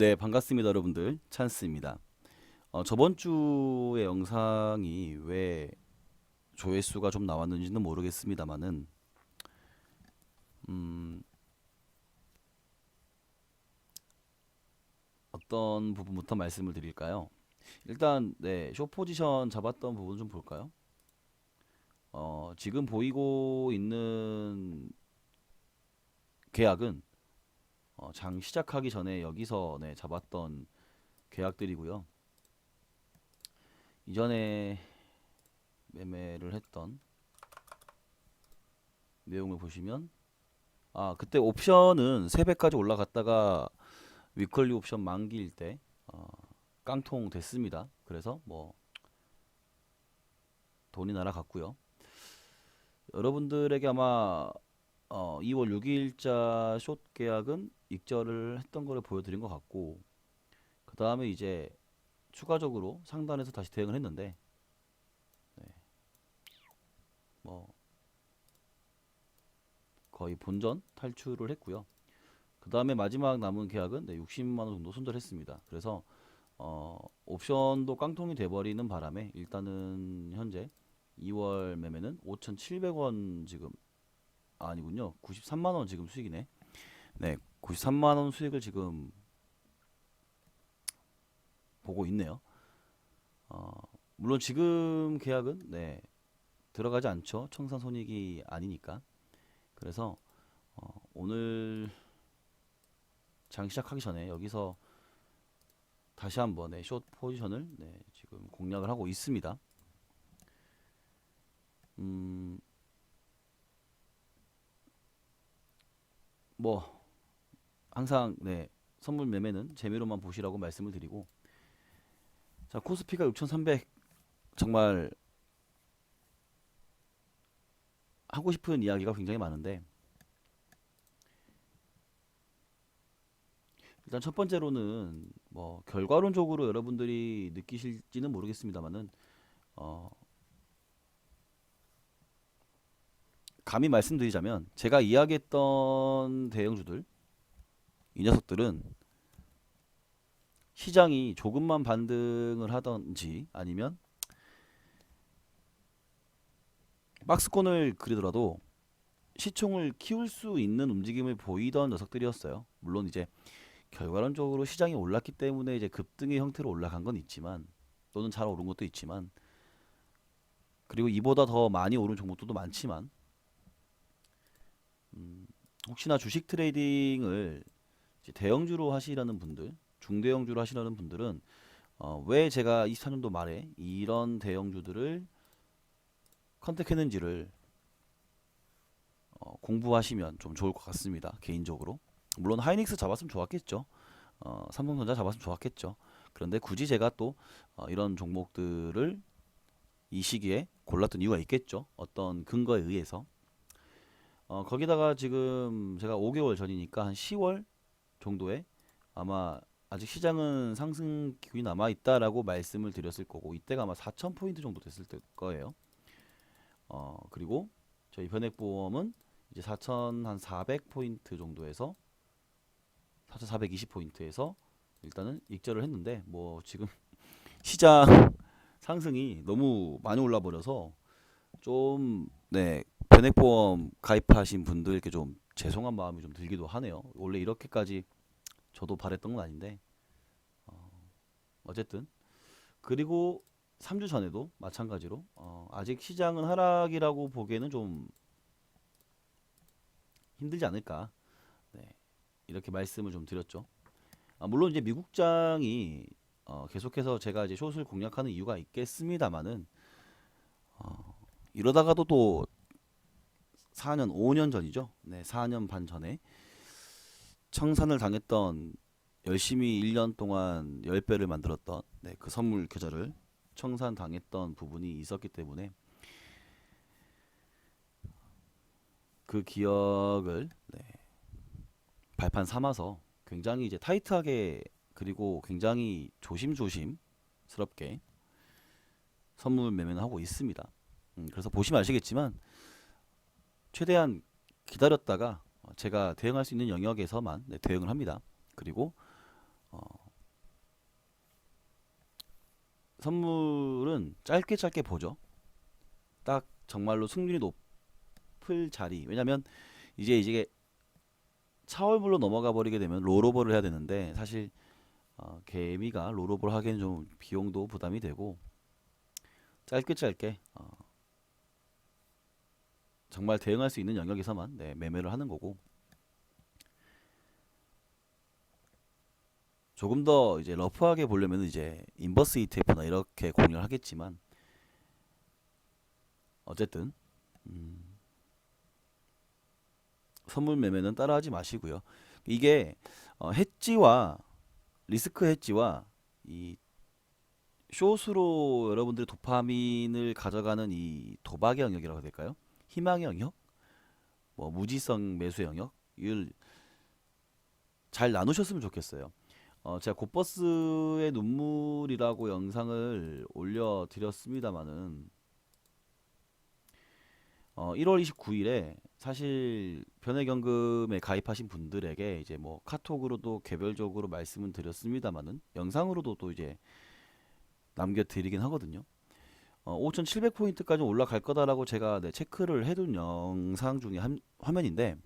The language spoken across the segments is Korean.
네, 반갑습니다, 여러분들. 찬스입니다. 저번 주의 영상이 왜 조회수가 좀 나왔는지는 모르겠습니다만은, 음, 어떤 부분부터 말씀을 드릴까요? 일단, 네, 숏 포지션 잡았던 부분 좀 볼까요? 지금 보이고 있는 계약은 장 시작하기 전에 여기서 네, 잡았던 계약들이고요. 이전에 매매를 했던 내용을 보시면, 그때 옵션은 3배까지 올라갔다가 위클리 옵션 만기일 때 깡통 됐습니다. 그래서 뭐 돈이 날아갔고요. 여러분들에게 아마 2월 6일자 숏 계약은 익절을 했던 거를 보여드린 것 같고, 그 다음에 이제 추가적으로 상단에서 다시 대응을 했는데, 네, 뭐 거의 본전 탈출을 했고요. 그 다음에 마지막 남은 계약은 60만 원 정도 손절했습니다. 그래서 옵션도 깡통이 돼버리는 바람에 일단은 현재 2월 매매는 5,700원 지금 아니군요. 93만 원 지금 수익이네. 네, 93만 원 수익을 지금 보고 있네요. 어, 물론 지금 계약은 네, 들어가지 않죠. 청산 손익이 아니니까. 그래서 오늘 장 시작하기 전에 여기서 다시 한번 네, 숏 포지션을 네, 지금 공략을 하고 있습니다. 음, 뭐 항상 네, 선물 매매는 재미로만 보시라고 말씀을 드리고, 자, 코스피가 6,300 정말 하고 싶은 이야기가 굉장히 많은데, 일단 첫 번째로는 뭐 결과론적으로 여러분들이 느끼실지는 모르겠습니다만은 어, 감히 말씀드리자면 제가 이야기했던 대형주들, 이 녀석들은 시장이 조금만 반등을 하던지 아니면 박스권을 그리더라도 시총을 키울 수 있는 움직임을 보이던 녀석들이었어요. 물론 이제 결과론적으로 시장이 올랐기 때문에 이제 급등의 형태로 올라간 건 있지만, 또는 잘 오른 것도 있지만, 그리고 이보다 더 많이 오른 종목들도 많지만, 혹시나 주식 트레이딩을 이제 대형주로 하시려는 분들, 중대형주로 하시려는 분들은 왜 제가 24년도 말에 이런 대형주들을 컨택했는지를 공부하시면 좀 좋을 것 같습니다. 개인적으로. 물론 하이닉스 잡았으면 좋았겠죠. 삼성전자 잡았으면 좋았겠죠. 그런데 굳이 제가 또 이런 종목들을 이 시기에 골랐던 이유가 있겠죠. 어떤 근거에 의해서. 거기다가 지금 제가 5개월 전이니까 한 10월 정도에 아마 아직 시장은 상승 기운이 남아 있다라고 말씀을 드렸을 거고, 이때가 아마 4,000포인트 정도 됐을 거예요. 그리고 저희 변액보험은 이제 4,400포인트 정도에서 4,420포인트에서 일단은 익절을 했는데, 뭐 지금 시장 상승이 너무 많이 올라 버려서 좀 네, 변액보험 가입하신 분들께 좀 죄송한 마음이 좀 들기도 하네요. 원래 이렇게까지 저도 바랬던 건 아닌데 어쨌든. 그리고 3주 전에도 마찬가지로 아직 시장은 하락이라고 보기에는 좀 힘들지 않을까, 네, 이렇게 말씀을 좀 드렸죠. 물론 이제 미국장이 계속해서 제가 이제 숏을 공략하는 이유가 있겠습니다만은 이러다가도 또 4년, 5년 전이죠. 네, 4년 반 전에 청산을 당했던, 열심히 1년 동안 10배를 만들었던 네, 그 선물 계좌를 청산 당했던 부분이 있었기 때문에 그 기억을 네, 발판 삼아서 굉장히 이제 타이트하게, 그리고 굉장히 조심조심스럽게 선물 매매는 하고 있습니다. 그래서 보시면 아시겠지만 최대한 기다렸다가 제가 대응할 수 있는 영역에서만 네, 대응을 합니다. 그리고 어, 선물은 짧게 짧게 보죠. 딱 정말로 승률이 높을 자리. 왜냐면 이제 차월물로 넘어가 버리게 되면 롤오버를 해야 되는데 사실 개미가 롤오버를 하기엔 좀 비용도 부담이 되고 짧게 짧게 정말 대응할 수 있는 영역에서만 네, 매매를 하는 거고 조금 더 이제 러프하게 보려면 이제 인버스 ETF나 이렇게 공략을 하겠지만 어쨌든 선물 매매는 따라하지 마시고요. 이게 해지와 리스크 해지와 이 숏으로 여러분들이 도파민을 가져가는 이 도박의 영역이라고 해야 될까요? 희망의 영역, 뭐 무지성 매수 영역을 잘 나누셨으면 좋겠어요. 제가 곧버스의 눈물이라고 영상을 올려드렸습니다마는 1월 29일에 사실 변액연금에 가입하신 분들에게 이제 뭐 카톡으로도 개별적으로 말씀을 드렸습니다마는 영상으로도 또 이제 남겨드리긴 하거든요. 5,700포인트까지 올라갈 거다라고 제가 네, 체크를 해둔 영상 중에 한 화면인데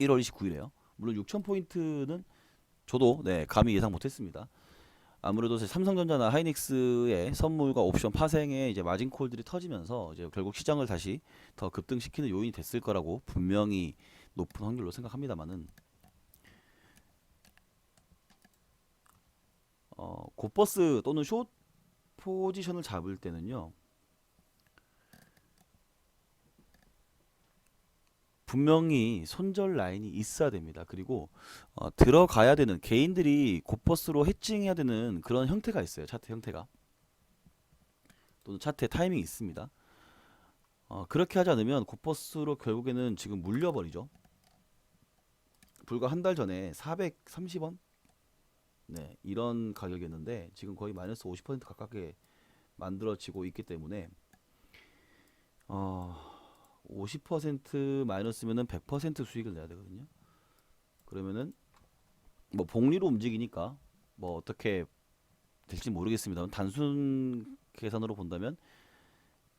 1월 29일에요. 물론 6,000포인트는 저도 네, 감히 예상 못했습니다. 아무래도 삼성전자나 하이닉스의 선물과 옵션 파생에 이제 마진 콜들이 터지면서 이제 결국 시장을 다시 더 급등시키는 요인이 됐을 거라고 분명히 높은 확률로 생각합니다만은 곧버스 또는 숏 포지션을 잡을 때는요 분명히 손절 라인이 있어야 됩니다. 그리고 들어가야 되는 개인들이 곧버스로 해칭해야 되는 그런 형태가 있어요. 차트 형태가 또는 차트의 타이밍이 있습니다. 그렇게 하지 않으면 곧버스로 결국에는 지금 물려버리죠. 불과 한 달 전에 430원 네, 이런 가격이었는데 지금 거의 마이너스 50% 가깝게 만들어지고 있기 때문에 50% 마이너스면은 100% 수익을 내야 되거든요. 그러면은 뭐 복리로 움직이니까 뭐 어떻게 될지 모르겠습니다만 단순 계산으로 본다면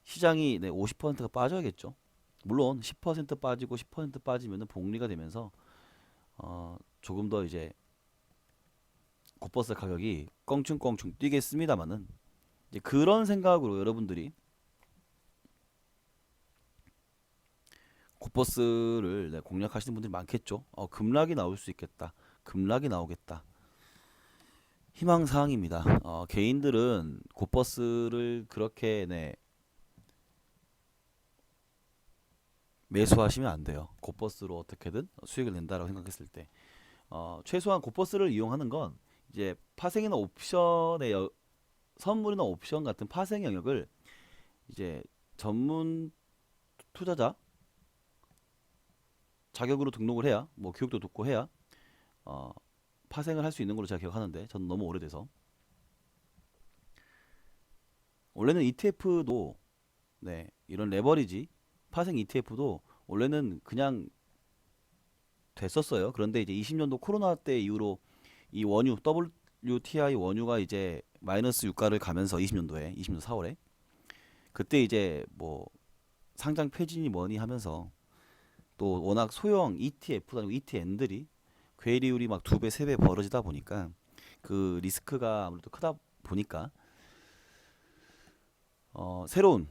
시장이 네, 50%가 빠져야겠죠. 물론 10% 빠지고 10% 빠지면은 복리가 되면서 조금 더 이제 곧버스 가격이 껑충껑충 뛰겠습니다만은 이제 그런 생각으로 여러분들이 곧버스를 네, 공략하시는 분들이 많겠죠. 급락이 나올 수 있겠다. 급락이 나오겠다. 희망사항입니다. 개인들은 곧버스를 그렇게 네, 매수하시면 안 돼요. 곧버스로 어떻게든 수익을 낸다라고 생각했을 때 최소한 곧버스를 이용하는 건 이제 파생이나 옵션의 선물이나 옵션 같은 파생 영역을 이제 전문 투자자 자격으로 등록을 해야 뭐 교육도 듣고 해야 어, 파생을 할 수 있는 걸로 제가 기억하는데 저는 너무 오래돼서 원래는 ETF도 네, 이런 레버리지 파생 ETF도 원래는 그냥 됐었어요. 그런데 이제 20년도 코로나 때 이후로 이 원유 WTI 원유가 이제 마이너스 유가를 가면서 20년도에 20년도 4월에 그때 이제 뭐 상장 폐지니 뭐니 하면서 또 워낙 소형 ETF도 아니고 ETN들이 괴리율이 막 2배, 3배 벌어지다 보니까 그 리스크가 아무래도 크다 보니까 새로운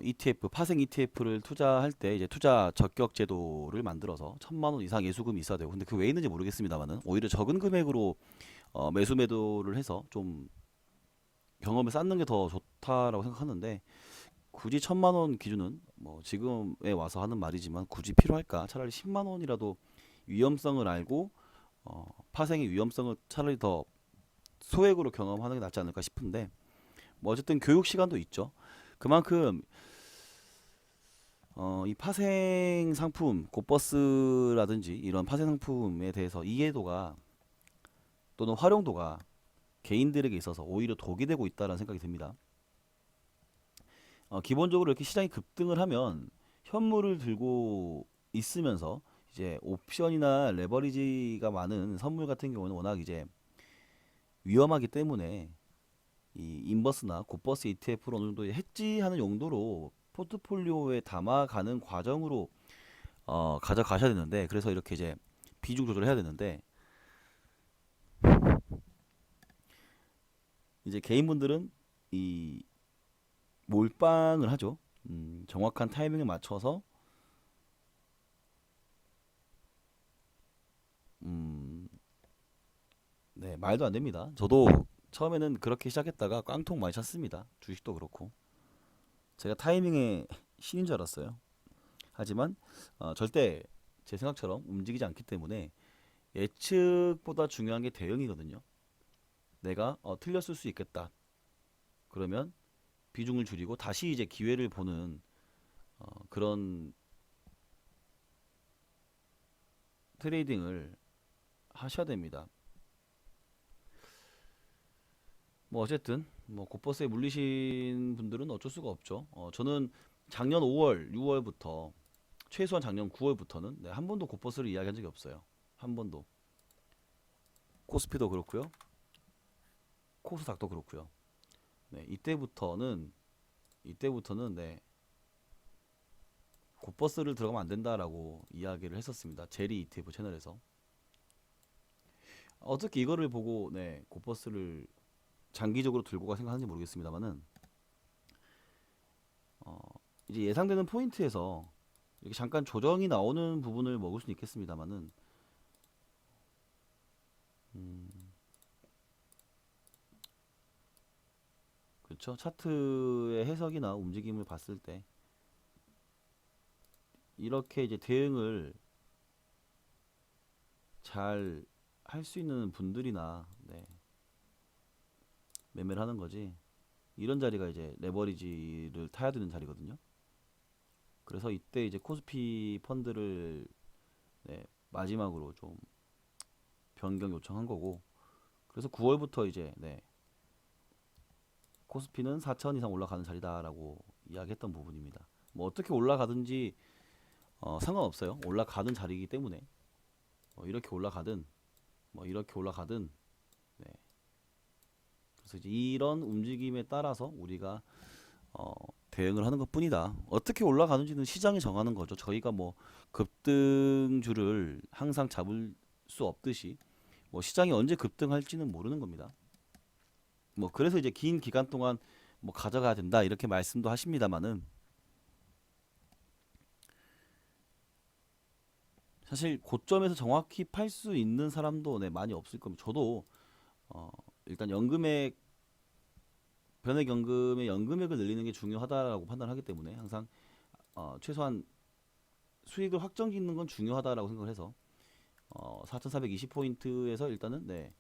ETF 파생 ETF를 투자할 때 이제 투자 적격 제도를 만들어서 1,000만 원 이상 예수금이 있어야 되고 근데 그 왜 있는지 모르겠습니다만은 오히려 적은 금액으로 매수 매도를 해서 좀 경험을 쌓는 게 더 좋다라고 생각하는데 굳이 1,000만 원 기준은 뭐 지금에 와서 하는 말이지만 굳이 필요할까? 차라리 10만 원이라도 위험성을 알고 파생의 위험성을 차라리 더 소액으로 경험하는 게 낫지 않을까 싶은데 뭐 어쨌든 교육 시간도 있죠. 그만큼 이 파생 상품, 곧버스라든지 이런 파생 상품에 대해서 이해도가 또는 활용도가 개인들에게 있어서 오히려 독이 되고 있다는 생각이 듭니다. 기본적으로 이렇게 시장이 급등을 하면 현물을 들고 있으면서 이제 옵션이나 레버리지가 많은 선물 같은 경우는 워낙 이제 위험하기 때문에 이 인버스나 곧버스 ETF를 어느 정도 해지하는 용도로 포트폴리오에 담아가는 과정으로 가져가셔야 되는데, 그래서 이렇게 이제 비중 조절을 해야 되는데, 이제 개인분들은 이 몰빵을 하죠. 정확한 타이밍에 맞춰서 음, 네, 말도 안 됩니다. 저도 처음에는 그렇게 시작했다가 깡통 많이 찼습니다. 주식도 그렇고. 제가 타이밍에 신인 줄 알았어요. 하지만 절대 제 생각처럼 움직이지 않기 때문에 예측보다 중요한 게 대응이거든요. 내가 틀렸을 수 있겠다. 그러면 비중을 줄이고 다시 이제 기회를 보는 그런 트레이딩을 하셔야 됩니다. 뭐 어쨌든 뭐 곧버스에 물리신 분들은 어쩔 수가 없죠. 저는 작년 5월, 6월부터 최소한 작년 9월부터는 네, 한 번도 곧버스를 이야기한 적이 없어요. 한 번도. 코스피도 그렇고요. 코스닥도 그렇고요. 네, 이때부터는 네, 곧버스를 들어가면 안 된다라고 이야기를 했었습니다. 제리 ETF 채널에서. 어떻게 이거를 보고 네, 곧버스를 장기적으로 들고 가 생각하는지 모르겠습니다만은 어, 이제 예상되는 포인트에서 이렇게 잠깐 조정이 나오는 부분을 먹을 수는 있겠습니다만은 음, 그렇죠. 차트의 해석이나 움직임을 봤을 때 이렇게 이제 대응을 잘 할 수 있는 분들이나 네, 매매를 하는 거지. 이런 자리가 이제 레버리지를 타야 되는 자리거든요. 그래서 이때 이제 코스피 펀드를 네, 마지막으로 좀 변경 요청한 거고, 그래서 9월부터 이제 네, 코스피는 4천 이상 올라가는 자리다라고 이야기했던 부분입니다. 뭐 어떻게 올라가든지 상관없어요. 올라가는 자리이기 때문에 이렇게 올라가든 뭐 이렇게 올라가든 네. 그래서 이제 이런 움직임에 따라서 우리가 어, 대응을 하는 것뿐이다. 어떻게 올라가는지는 시장이 정하는 거죠. 저희가 뭐 급등주를 항상 잡을 수 없듯이 뭐 시장이 언제 급등할지는 모르는 겁니다. 뭐 그래서 이제 긴 기간 동안 뭐 가져가야 된다 이렇게 말씀도 하십니다만은 사실 고점에서 정확히 팔 수 있는 사람도 네, 많이 없을 겁니다. 저도 어, 일단 연금액 변액연금의 연금액을 늘리는 게 중요하다라고 판단하기 때문에 항상 최소한 수익을 확정 짓는 건 중요하다라고 생각을 해서 4,420포인트에서 일단은 네,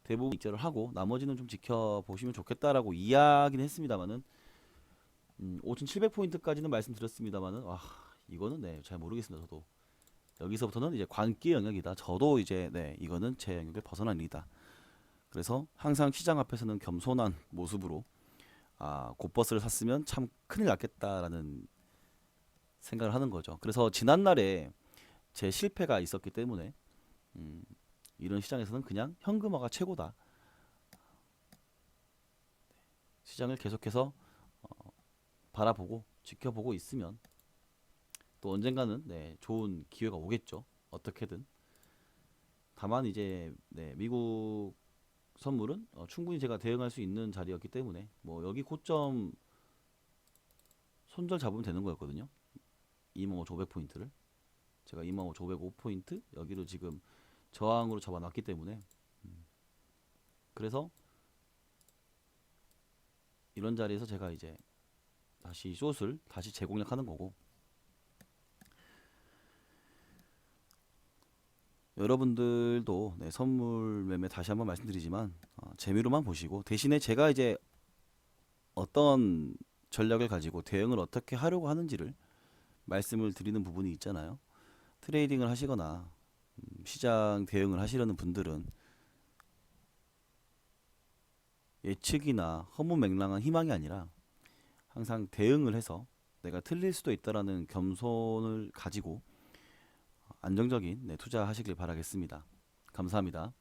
대부분 익절을 하고 나머지는 좀 지켜보시면 좋겠다라고 이야기는 했습니다만은 5,700포인트까지는 말씀드렸습니다만은 와 이거는 네, 잘 모르겠습니다. 저도 여기서부터는 이제 관계 영역이다. 저도 이제 네, 이거는 제 영역을 벗어난 일이다. 그래서 항상 시장 앞에서는 겸손한 모습으로 곧버스를 샀으면 참 큰일 났겠다라는 생각을 하는 거죠. 그래서 지난날에 제 실패가 있었기 때문에 음, 이런 시장에서는 그냥 현금화가 최고다. 시장을 계속해서 바라보고 지켜보고 있으면 또 언젠가는 네, 좋은 기회가 오겠죠. 어떻게든. 다만 이제 네, 미국 선물은 충분히 제가 대응할 수 있는 자리였기 때문에 뭐 여기 고점 손절 잡으면 되는 거였거든요. 25,500포인트를 제가 25,505포인트 여기를 지금 저항으로 잡아놨기 때문에 그래서 이런 자리에서 제가 이제 다시 숏을 다시 재공략하는 거고, 여러분들도 네, 선물 매매 다시 한번 말씀드리지만 재미로만 보시고 대신에 제가 이제 어떤 전략을 가지고 대응을 어떻게 하려고 하는지를 말씀을 드리는 부분이 있잖아요. 트레이딩을 하시거나 시장 대응을 하시려는 분들은 예측이나 허무맹랑한 희망이 아니라 항상 대응을 해서 내가 틀릴 수도 있다라는 겸손을 가지고 안정적인 투자하시길 바라겠습니다. 감사합니다.